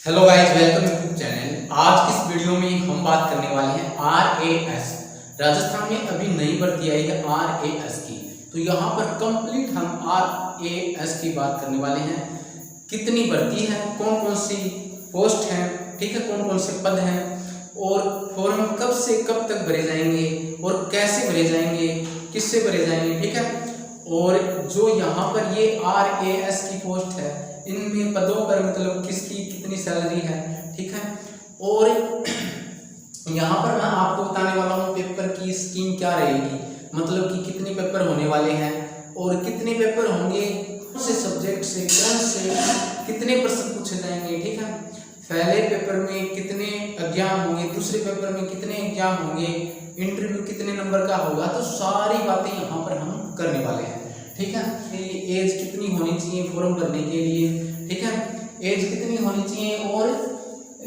Hello guys, welcome YouTube channel. आज की इस वीडियो में हम बात करने वाले हैं RAS। राजस्थान में अभी नई भर्ती आई है RAS की, तो यहाँ पर कंप्लीट हम RAS की बात करने वाले हैं। कितनी भर्ती है, कौन कौन सी पोस्ट हैं, ठीक है, कौन कौन से पद हैं और फॉर्म कब से कब तक भरे जाएंगे और कैसे भरे जाएंगे, किससे भरे जाएंगे, ठीक है। और जो यहाँ पर ये RAS की पोस्ट है, इनमें पदों पर मतलब किसकी कितनी सैलरी है, ठीक है। और यहाँ पर मैं आपको बताने वाला हूँ पेपर की स्कीम क्या रहेगी, मतलब कि कितने पेपर होने वाले हैं और कितने पेपर होंगे, कौन से सब्जेक्ट से कौन से कितने प्रश्न पूछे जाएंगे, ठीक है। पहले पेपर में कितने एग्जाम होंगे, दूसरे पेपर में कितने एग्जाम होंगे, इंटरव्यू कितने नंबर का होगा, तो सारी बातें यहाँ पर हम करने वाले हैं, ठीक है। एज कितनी होनी चाहिए फॉर्म भरने के लिए, ठीक है, एज कितनी होनी चाहिए और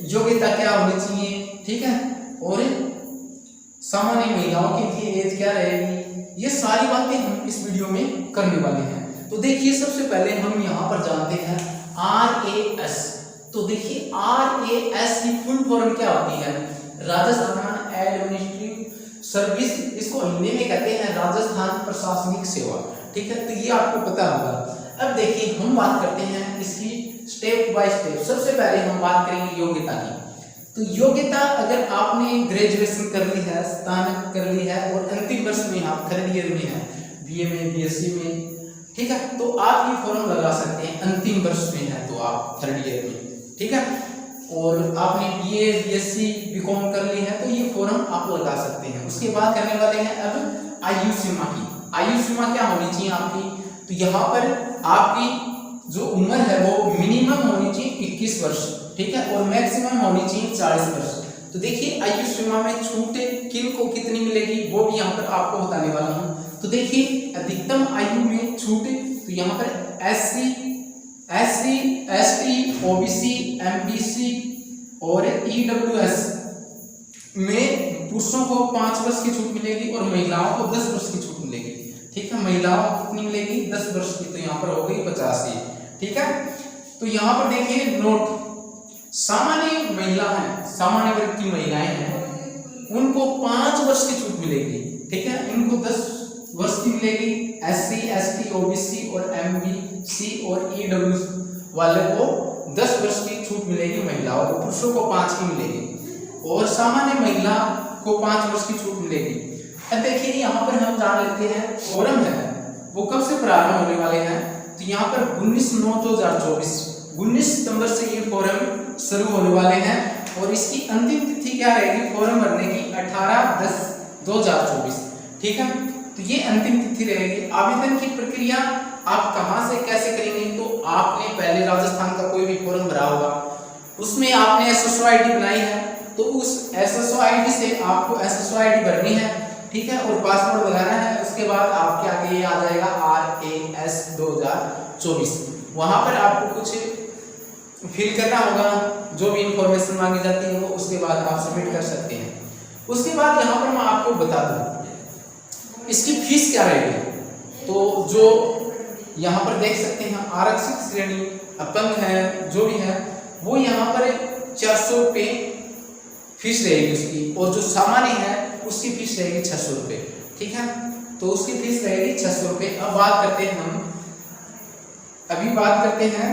योग्यता क्या होनी चाहिए, ठीक है। और सामान्य महिलाओं के लिए एज क्या रहेगी, ये सारी बातें हम इस वीडियो में करने वाले हैं। तो देखिए, सबसे पहले हम यहाँ पर जानते हैं RAS। तो देखिए RAS की फुल फॉर्म क्या होती है, राजस्थान एडमिनिस्ट्रेटिव सर्विस, इसको हिंदी में कहते हैं राजस्थान प्रशासनिक सेवा, ठीक है। तो ये आपको पता होगा। अब देखिए, हम बात करते हैं इसकी स्टेप बाय स्टेप। सबसे पहले हम बात करेंगे योग्यता की। तो योग्यता, अगर आपने ग्रेजुएशन कर ली है, स्नातक कर ली है और अंतिम वर्ष में आप थर्ड ईयर में है, BA में, BSc में, ठीक है, तो आप ये फॉर्म लगा सकते हैं। अंतिम वर्ष में है तो आप थर्ड ईयर में, ठीक है। और आपने BA, BSc, BCom कर ली है तो ये फॉर्म आप लगा सकते हैं। उसके बाद करने वाले हैं अब आयु सीमा की। आयु सीमा क्या होनी चाहिए आपकी, तो यहाँ पर आपकी जो उम्र है वो मिनिमम होनी चाहिए 21 वर्ष, ठीक है, और मैक्सिमम होनी चाहिए 40 वर्ष। तो देखिए, आयु सीमा में छूट किन को कितनी मिलेगी वो भी यहाँ पर आपको बताने वाला हूँ। तो देखिए, अधिकतम आयु में छूट, तो यहाँ पर SC, ST, OBC, MBC और EWS में पुरुषों को 5 वर्ष की छूट मिलेगी और महिलाओं को 10 वर्ष की छूट मिलेगी, ठीक है। महिलाओं को कितनी मिलेगी, 10 वर्ष की, तो यहाँ पर हो गई 85, ठीक है। तो यहाँ पर देखिए नोट, सामान्य महिला है, सामान्य वर्ग की महिलाएं हैं, उनको 5 वर्ष की छूट मिलेगी, ठीक है। इनको 10 वर्ष की मिलेगी। SC, ST, OBC और MBC और EWS वाले को 10 वर्ष की छूट मिलेगी महिलाओं को, पुरुषों को 5 की मिलेगी और सामान्य महिला को 5 वर्ष की छूट मिलेगी। अब देखिए, यहाँ पर हम जान लेते हैं फॉर्म है वो कब से प्रारंभ होने वाले हैं। तो यहाँ पर 19/9/2024, 19 सितंबर से ये फॉर्म शुरू होने वाले हैं और इसकी अंतिम तिथि क्या रहेगी फॉर्म भरने की, 18/10/2024, ठीक है। तो ये अंतिम तिथि रहेगी। आवेदन की प्रक्रिया आप कहाँ से कैसे करेंगे, तो आपने पहले राजस्थान का कोई भी फॉर्म भरा होगा, उसमें आपने SSO ID बनाई है, तो उस SSO ID से आपको SSO ID भरनी है, ठीक है, और पासवर्ड लगाना है। उसके बाद आपके आगे ये आ जाएगा RAS 2024। वहां पर आपको कुछ फिल करना होगा, जो भी इंफॉर्मेशन मांगी जाती है वो, उसके बाद आप सबमिट कर सकते हैं। उसके बाद यहाँ पर मैं आपको बता दूं इसकी फीस क्या रहेगी। तो जो यहाँ पर देख सकते हैं, आरक्षित श्रेणी, अपंग है, जो भी है वो यहाँ पर 400 रुपये फीस रहेगी उसकी, और जो सामान्य है उसकी फीस रहेगी 600 रुपये, ठीक है। तो उसकी फीस रहेगी 600 रुपये। अब बात करते हैं हम, अभी बात करते हैं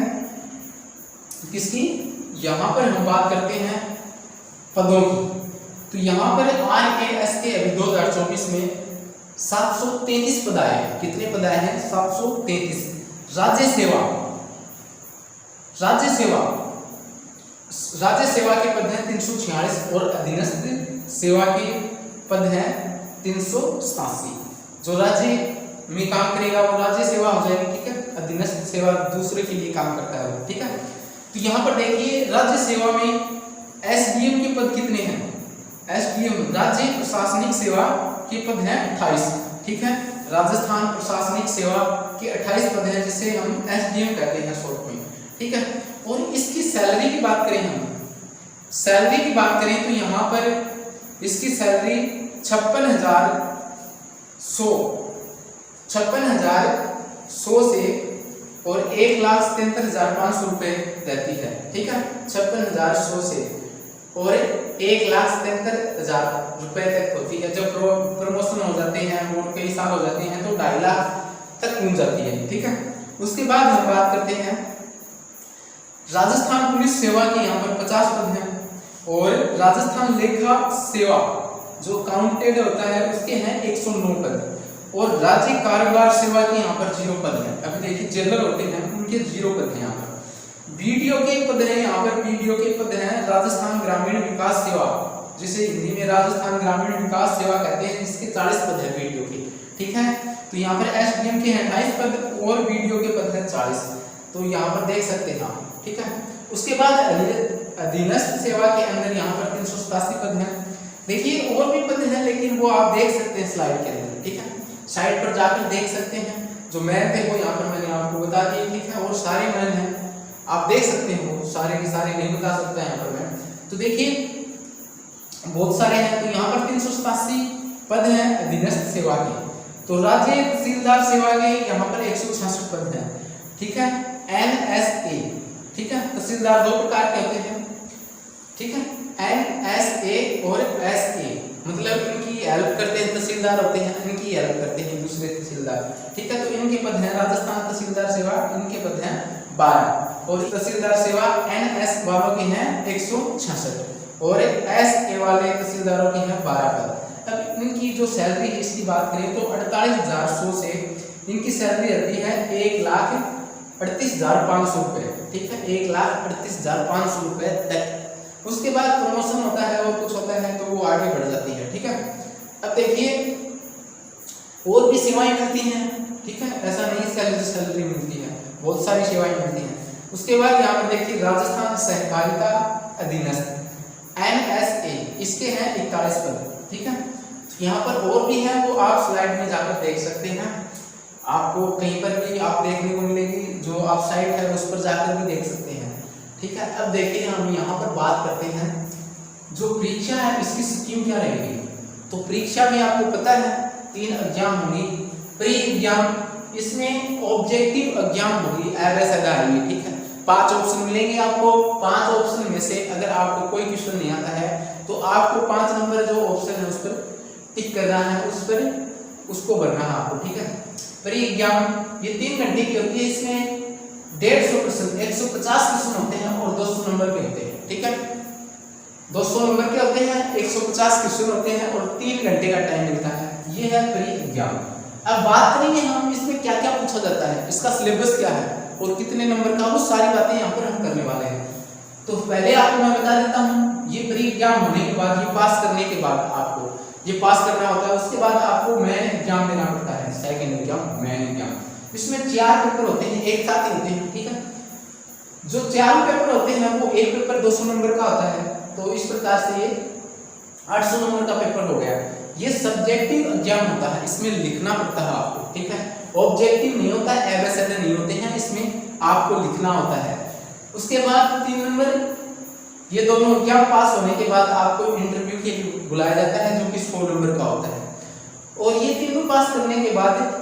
किसकी, यहाँ पर हम बात करते हैं पदों की। तो यहाँ पर RAS के अभी 2024 में 733 पद आए हैं। कितने पद आए हैं, 733। राज्य सेवा, राज्य सेवा, राज्य सेवा के पद हैं 346 और अधीनस्थ सेवा के पद हैं 387। जो राज्य में काम करेगा वो राज्य सेवा हो जाएगी, ठीक है। अधीनस्थ सेवा दूसरे के लिए काम करता है, ठीक है। तो यहाँ पर देखिए, राज्य सेवा में SDM के पद कितने हैं, SDM राज्य प्रशासनिक सेवा के पद हैं 28, ठीक है। राजस्थान प्रशासनिक सेवा के 28 पद हैं, जिसे हम SDM कहते हैं शॉर्ट में, ठीक है। और इसकी सैलरी की बात करें, हम सैलरी की बात करें तो यहाँ पर इसकी सैलरी 56,100 से और 1,73,500 रुपये रहती है, ठीक है। है 56,100 से और 1,77,000 रुपए तक होती है। जब प्रमोशन हो जाते हैं और कई साल हो जाते हैं तो 2.5 लाख तक पहुंच जाती है, ठीक है। उसके बाद हम बात करते हैं राजस्थान पुलिस सेवा के, यहाँ पर 50 पद हैं और राजस्थान लेखा सेवा जो काउंटेड होता है उसके हैं 109 पद और राज्य कारोबार सेवा के यहाँ पर 0 पद है। अभी देखिए जनरल होते हैं उनके 0 पद हैं। यहाँ पर बीडीओ के पद हैं, यहाँ पर बीडीओ के पद हैं राजस्थान ग्रामीण विकास सेवा, जिसे हिंदी में राजस्थान ग्रामीण विकास सेवा कहते हैं, जिसके 40 पद है बीडीओ के, ठीक है। तो यहाँ पर एसडीएम के हैं 28 पद और बीडीओ के पद हैं 40, तो यहाँ पर देख सकते हैं आप, ठीक है। उसके बाद अधीनस्थ सेवा के अंदर यहाँ पर 387 पद हैं। देखिए और भी पद हैं लेकिन वो आप देख सकते हैं स्लाइड के अंदर, ठीक है। साइड पर जाकर देख सकते हैं, जो मैन थे वो यहाँ पर मैंने आपको बता दिए, ठीक है। और सारे मैन हैं, आप देख सकते हैं, वो सारे के सारे नहीं बता सकता यहाँ पर मैं। तो देखिए बहुत सारे हैं, तो यहाँ पर 387 पद हैं अधीनस्थ सेवा के। तो राज्य तहसीलदार सेवा के यहाँ पर 166 पद हैं, ठीक है। एनएसए, ठीक है, तहसीलदार 2 प्रकार के होते हैं, ठीक है, एनएसए और एसए, मतलब इनकी हेल्प करते हैं तहसीलदार होते हैं, इनकी हेल्प करते हैं दूसरे तहसीलदार, ठीक है। तो इनके पद हैं राजस्थान तहसीलदार सेवा, इनके पद हैं 12 और तहसीलदार सेवा एनएस वालों के हैं 166 और एसए वाले तहसीलदारों के हैं 12 पद। अब इनकी जो सैलरी है इसकी बात करें तो 48,100 से इनकी सैलरी रहती है 1,38,500 रुपए, ठीक है, 1,38,500 रुपए तक। उसके बाद प्रमोशन होता है और कुछ होता है तो वो आगे बढ़ जाती है, ठीक है। अब देखिए और भी सेवाएं मिलती हैं, ठीक है, ऐसा नहीं सैलरी मिलती है, बहुत सारी सेवाएं मिलती हैं। उसके बाद यहाँ पर देखिए राजस्थान सहकारिता अधीनस्थ एनएसए, इसके हैं 41 पद, ठीक है। यहाँ पर और भी है, वो आप स्लाइड में जाकर देख सकते हैं, आपको कहीं पर भी आप देखने को मिलेगी, जो आप साइट है उस पर जाकर भी देख सकते हैं, ठीक है। अब देखिए हम यहाँ पर बात करते हैं जो परीक्षा है इसकी स्कीम क्या रहेगी। तो परीक्षा में आपको पता है 3 एग्जाम होंगी, प्री एग्जाम, इसमें ऑब्जेक्टिव एग्जाम होगी, ठीक है। 5 ऑप्शन मिलेंगे आपको, 5 ऑप्शन में से अगर आपको कोई क्वेश्चन नहीं आता है तो आपको 5 नंबर जो ऑप्शन है उस पर टिक करना है, उस पर उसको भरना है आपको, ठीक है। प्री एग्जाम ये 3 घंटे की होती है, इसमें 150 क्वेश्चन, 150 क्वेश्चन होते हैं और 200 नंबर के होते हैं, ठीक है। 200 नंबर के होते हैं, 150 क्वेश्चन होते हैं और 3 घंटे का टाइम मिलता है, ये है प्री एग्जाम। अब बात करेंगे हम इसमें क्या क्या पूछा जाता है, इसका सिलेबस क्या है और कितने नंबर का, वो सारी बातें यहाँ पर हम करने वाले हैं। तो पहले आपको मैं बता देता हूँ, ये प्री एग्जाम होने के बाद, ये पास करने के बाद आपको ये पास करना होता है, उसके बाद आपको मेन एग्जाम देना पड़ता है, सेकंड एग्जाम, मेन एग्जाम। इसमें 4 पेपर होते हैं, एक साथ ही होते हैं, ठीक है। जो 4 पेपर होते हैं वो एक पेपर 200 नंबर का होता है, तो इस प्रकार से ये 800 नंबर का पेपर हो गया। ये सब्जेक्टिव एग्जाम होता है, इसमें लिखना पड़ता है आपको, ठीक है। ऑब्जेक्टिव नहीं होता है, एबीसीडी नहीं होते हैं, इसमें आपको लिखना होता है। उसके बाद 3 नंबर, ये दोनों एग्जाम पास होने के बाद आपको इंटरव्यू के लिए बुलाया जाता है, जो कि 100 नंबर का होता है। और ये तीनों पास करने के बाद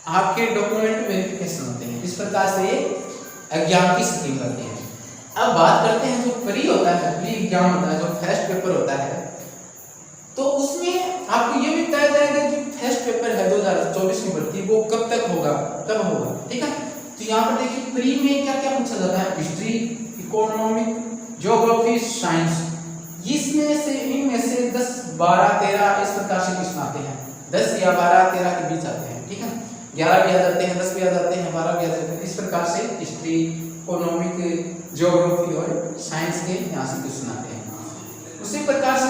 आपके डॉक्यूमेंट वेरिफिकेशन होते हैं। इस प्रकार से ये एग्जाम की स्कीम रहती है। अब बात करते हैं जो प्री होता है, प्री एग्जाम होता है, जो फर्स्ट पेपर होता है, तो उसमें आपको ये भी बताया जाएगा कि फर्स्ट पेपर है 2024 की भर्ती, वो कब तक होगा, कब होगा, ठीक है। तो यहाँ पर देखिए प्री में क्या क्या पूछा जाता है, हिस्ट्री, इकोनॉमिक, ज्योग्राफी, साइंस, इसमें से इनमें से 10, 12, 13 इस प्रकार से क्वेश्चन आते हैं, 10 या 12, 13 के बीच आते हैं, ठीक है। 11 भी आ जाते हैं, 10 भी आ जाते हैं, 12 भी आ जाते हैं, इस प्रकार से हिस्ट्री, इकोनॉमिक, ज्योग्राफी और साइंस के यहाँ से क्वेश्चन आते हैं। उसी प्रकार से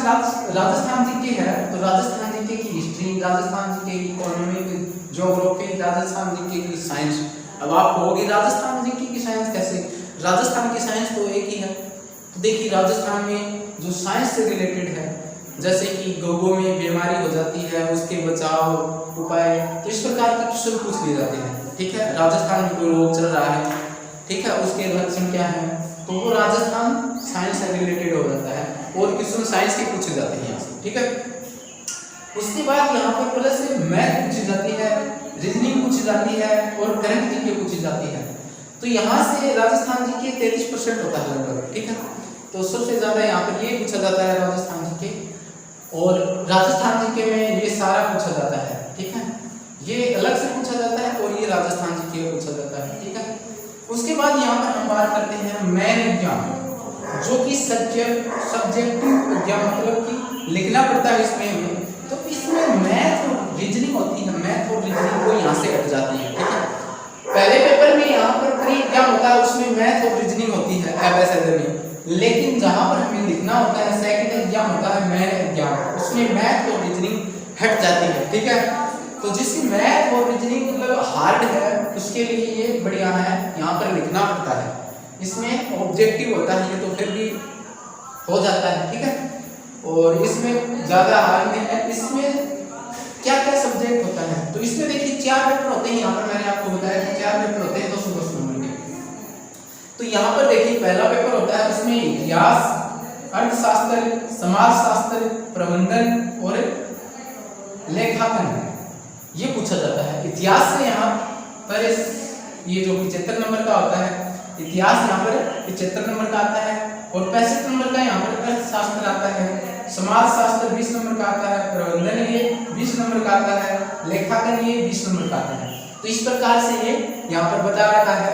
राजस्थान जीके है, तो राजस्थान जीके की हिस्ट्री, राजस्थान जीके की इकोनॉमिक, ज्योग्राफी, राजस्थान जीके की साइंस। अब आप कहोगे राजस्थान जीके की साइंस कैसे, राजस्थान की साइंस तो एक ही है। तो देखिए राजस्थान में जो साइंस से रिलेटेड है, जैसे कि गोगो में बीमारी हो जाती है, उसके बचाव उपाय, तो इस प्रकार के क्वेश्चन पूछ लिए जाते हैं, ठीक है। राजस्थान में कोई रोग चल रहा है, ठीक है, उसके लक्षण क्या है, तो वो राजस्थान साइंस से रिलेटेड हो जाता है और क्वेश्चन साइंस के पूछे जाते हैं यहाँ से, ठीक है। उसके बाद यहाँ पर प्लस से मैथ पूछी जाती है, रीजनिंग पूछी जाती है और करंट जीके पूछी जाती है। तो यहाँ से राजस्थान जी के 33% होता है लगभग, ठीक है। तो सबसे ज्यादा यहाँ पर ये पूछा जाता है राजस्थान जी के, और राजस्थान जी के में ये सारा पूछा जाता है, ठीक है। ये अलग से पूछा जाता है और ये राजस्थान जी के पूछा जाता है, ठीक है। उसके बाद यहाँ पर हम बात करते हैं मैन एग्जाम, जो कि सब्जेक्टिव एग्जाम, मतलब कि लिखना पड़ता है इसमें हमें। तो इसमें मैथ और रीजनिंग होती है, मैथ और रीजनिंग को यहाँ से हट जाती है, ठीक है। पहले पेपर में यहाँ पर प्री एग्जाम होता है, उसमें मैथ और रीजनिंग होती है एबीसीडी में, लेकिन जहाँ पर हमें लिखना होता है सेकंड एग्जाम होता है मैन एग्जाम, उसमें मैथ और रीजनिंग हट जाती है, ठीक है। तो जिसकी मैथ और रीजनिंग मतलब हार्ड है उसके लिए ये बढ़िया है, यहाँ पर लिखना पड़ता है। इसमें ऑब्जेक्टिव होता है ये तो फिर भी हो जाता है, ठीक है। और इसमें ज्यादा हार्ड नहीं है। इसमें क्या क्या सब्जेक्ट होता है, तो इसमें देखिए 4 पेपर होते हैं। यहाँ पर मैंने आपको बताया कि 4 पेपर होते हैं 200 नंबर के। तो यहाँ पर देखिए पहला पेपर होता है, उसमें इतिहास, अर्थशास्त्र, समाजशास्त्र, प्रबंधन और लेखांकन ये पूछा जाता है। इतिहास से यहाँ पर ये जो 75 नंबर का होता है, इतिहास यहाँ पर 75 नंबर का आता है, और 65 नंबर का यहाँ पर अर्थशास्त्र आता है, समाजशास्त्र 20 नंबर का आता है, प्रबंधन ये 20 नंबर का आता है, लेखांकन ये 20 नंबर का आता है। तो इस प्रकार से ये यहाँ पर बता रखा है।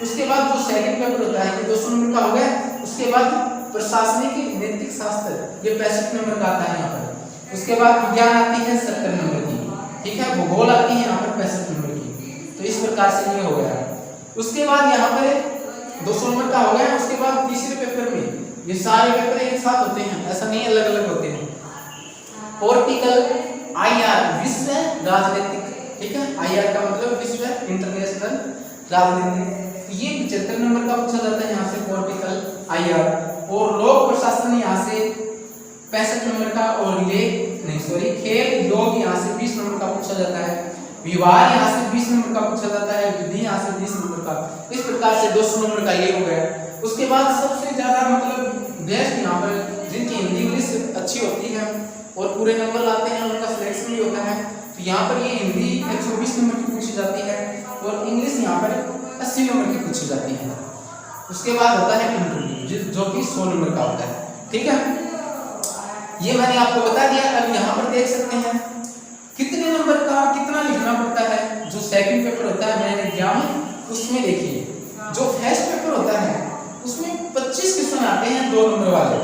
उसके बाद जो सेकंड पेपर होता है ये 200 नंबर का हो गया। उसके बाद प्रशासनिक नैतिक शास्त्र ये 65 नंबर का आता है यहाँ पर। उसके बाद विज्ञान आती है 70 नंबर की, ठीक है। भूगोल आती है यहाँ पर 65 नंबर की। तो इस प्रकार से ये हो गया। उसके बाद यहाँ पर 200 नंबर का हो गया। उसके बाद तीसरे पेपर में ये सारे पेपर एक साथ होते हैं, ऐसा नहीं अलग अलग होते हैं। पॉलिटिकल IR विश्व राजनीतिक, ठीक है। IR का मतलब विश्व इंटरनेशनल राजनीतिक, ये 75 नंबर का पूछा जाता है यहाँ से पॉलिटिकल IR। और लोक प्रशासन यहाँ से 65 नंबर का, और खेल योग यहाँ से 20 नंबर का पूछा जाता है। विवाह यहाँ से 20 नंबर का पूछा जाता है, विधि यहाँ से 20 नंबर का। इस प्रकार से 200 नंबर का ये हो गया। उसके बाद सबसे ज्यादा मतलब बेस्ट यहाँ पर जिनकी हिंदी इंग्लिश अच्छी होती है और पूरे नंबर लाते हैं उनका सिलेक्शन भी होता है। तो यहाँ पर ये हिंदी 120 नंबर की पूछी जाती है और इंग्लिश यहाँ पर 80 नंबर की पूछी जाती है। उसके बाद होता है इंटरव्यू जो कि 100 नंबर का होता है, ठीक है। ये मैंने आपको बता दिया। अब यहाँ पर देख सकते हैं कितने नंबर का कितना लिखना पड़ता है। जो सेकंड पेपर होता है मैन एग्जाम, उसमें देखिए जो फर्स्ट पेपर होता है उसमें 25 क्वेश्चन आते हैं 2 नंबर वाले।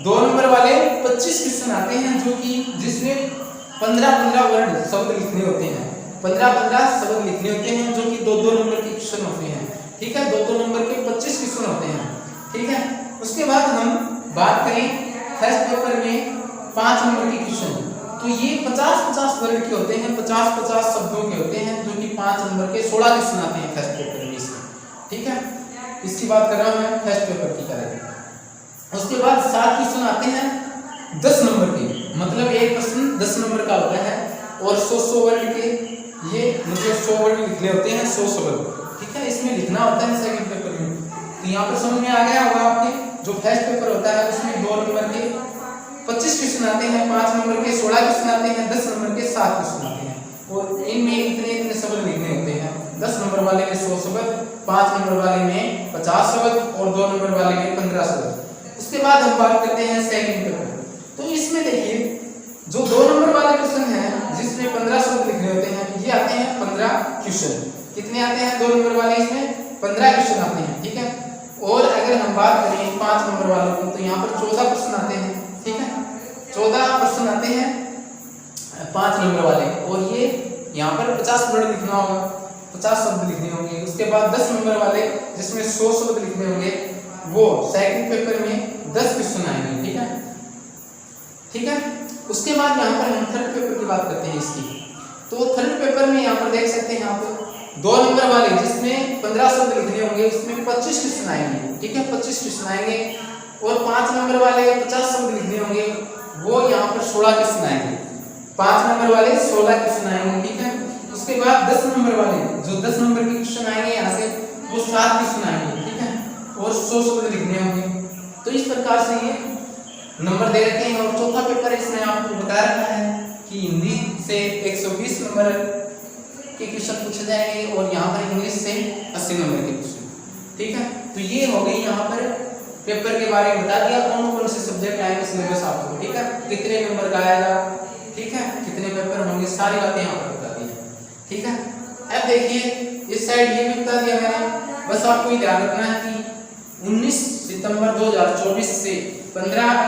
2 नंबर वाले 25 क्वेश्चन आते हैं, जो कि जिसमें 15-15 वर्ड शब्द लिखने होते हैं। 15-15 शब्द लिखने होते हैं, जो कि 2-2 नंबर के क्वेश्चन होते हैं, ठीक है। 2-2 नंबर के 25 क्वेश्चन होते हैं, ठीक है। उसके बाद हम बात करें फर्स्ट पेपर में 5 नंबर के क्वेश्चन, तो ये 50-50 वर्ड के होते हैं, 50-50 शब्दों के होते हैं, जो कि 5 नंबर के 16 क्वेश्चन आते हैं फर्स्ट पेपर में इसमें, ठीक है। इसकी बात कर रहा हूं मैं फर्स्ट पेपर की करेंगे। उसके बाद 7 क्वेश्चन आते हैं 10 नंबर के, मतलब एक क्वेश्चन 10 नंबर का होता है, और 100 वर्ड के ये मतलब 100 वर्ड लिखने होते हैं, 100 शब्द, ठीक है। इसमें लिखना होता है सेकंड पेपर में। तो यहाँ पर समझ में आ गया होगा आपके। जो फर्स्ट पेपर होता है उसमें 2 नंबर के 25 क्वेश्चन आते हैं, 5 नंबर के 16 क्वेश्चन आते हैं, 10 नंबर के 7 क्वेश्चन आते हैं, और इनमें इतने शब्द लिखने होते हैं। 10 नंबर वाले में 100 शब्द, 5 नंबर वाले में 50 शब्द, और 2 नंबर वाले में 15 शब्द। उसके बाद हम बात करते हैं सेकंड पेपर। तो इसमें देखिए जो 2 नंबर वाले क्वेश्चन है जिसमें 15 शब्द लिखने होते हैं, ये आते हैं 15 क्वेश्चन। कितने आते हैं 2 नंबर वाले, इसमें 15 क्वेश्चन आते हैं, ठीक है। और अगर हम बात करें 5 नंबर वालों की, तो यहाँ पर 14 क्वेश्चन आते हैं, ठीक है। 14 क्वेश्चन आते हैं 5 नंबर वाले, और ये यहाँ पर 50 वर्ड लिखना होगा, 50 शब्द लिखने होंगे। उसके बाद 10 नंबर वाले जिसमें 100 शब्द लिखने होंगे, वो सेकंड पेपर में 10 क्वेश्चन आएंगे, ठीक है, ठीक है। उसके बाद यहाँ पर हम थर्ड पेपर की बात करते हैं इसकी। तो थर्ड पेपर में यहाँ पर देख सकते हैं यहाँ पर 2 नंबर वाले जिसमें 15 शब्द लिखने होंगे, उसमें 25 क्वेश्चन आएंगे, ठीक है, 25 क्वेश्चन आएंगे। और 5 नंबर वाले 50 शब्द लिखने होंगे, वो यहाँ पर 16 क्वेश्चन आएंगे। 5 नंबर वाले 16 क्वेश्चन आएंगे, ठीक है। उसके बाद 10 नंबर वाले जो 10 नंबर के क्वेश्चन आएंगे यहाँ से, वो 7 क्वेश्चन आएंगे, ठीक है, और 100 शब्द लिखने होंगे। तो इस प्रकार से ये नंबर दे रखे हैं। और चौथा पेपर इसमें आपको बता रखा है कि हिंदी से 120 नंबर के क्वेश्चन पूछे जाएंगे, और यहाँ पर इंग्लिश से 80 नंबर के क्वेश्चन। ठीक है। तो ये हो गई यहाँ पर पेपर के बारे में बता दिया, कौन कौन से सब्जेक्ट आएंगे सिलेबस आपको, ठीक है, कितने नंबर का आएगा, ठीक है, कितने पेपर होंगे, सारी बातें यहाँ पर बता दी है, ठीक है। अब देखिए इस साइड ये भी बता दिया मैंने, बस आपको ये ध्यान रखना है कि 19 सितंबर 2024 से 18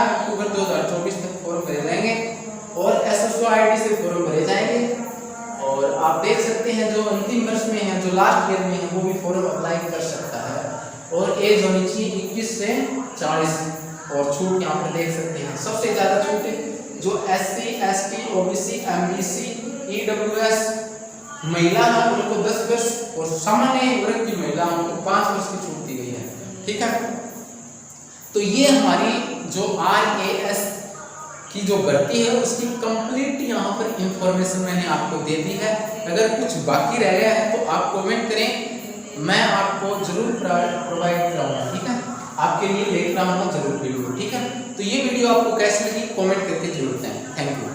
अक्टूबर 2024 तक फॉर्म भरे जाएंगे और SSO ID से फॉर्म भरे जाएंगे। और आप देख सकते हैं जो अंतिम वर्ष में है, जो लास्ट ईयर में है, वो भी फॉर्म अप्लाई कर सकता है। और एज होनी चाहिए 21 से 40। और छूट यहाँ पर देख सकते हैं, सबसे ज्यादा छूट है जो SC ST OBC MBC EWS महिला है उनको 10 वर्ष और सामान्य वर्ग की महिला उनको 5 वर्ष की छूट दी गई है, ठीक है। तो ये हमारी जो RAS की जो भर्ती है उसकी कंप्लीट यहाँ पर इंफॉर्मेशन मैंने आपको दे दी है। अगर कुछ बाकी रह गया है तो आप कमेंट करें, मैं आपको जरूर प्रोवाइड कराऊंगा, ठीक है, आपके लिए लेकर आऊंगा जरूर वीडियो, ठीक है। तो ये वीडियो आपको कैसी लगी कमेंट करके जरूर बताएं। Thank you.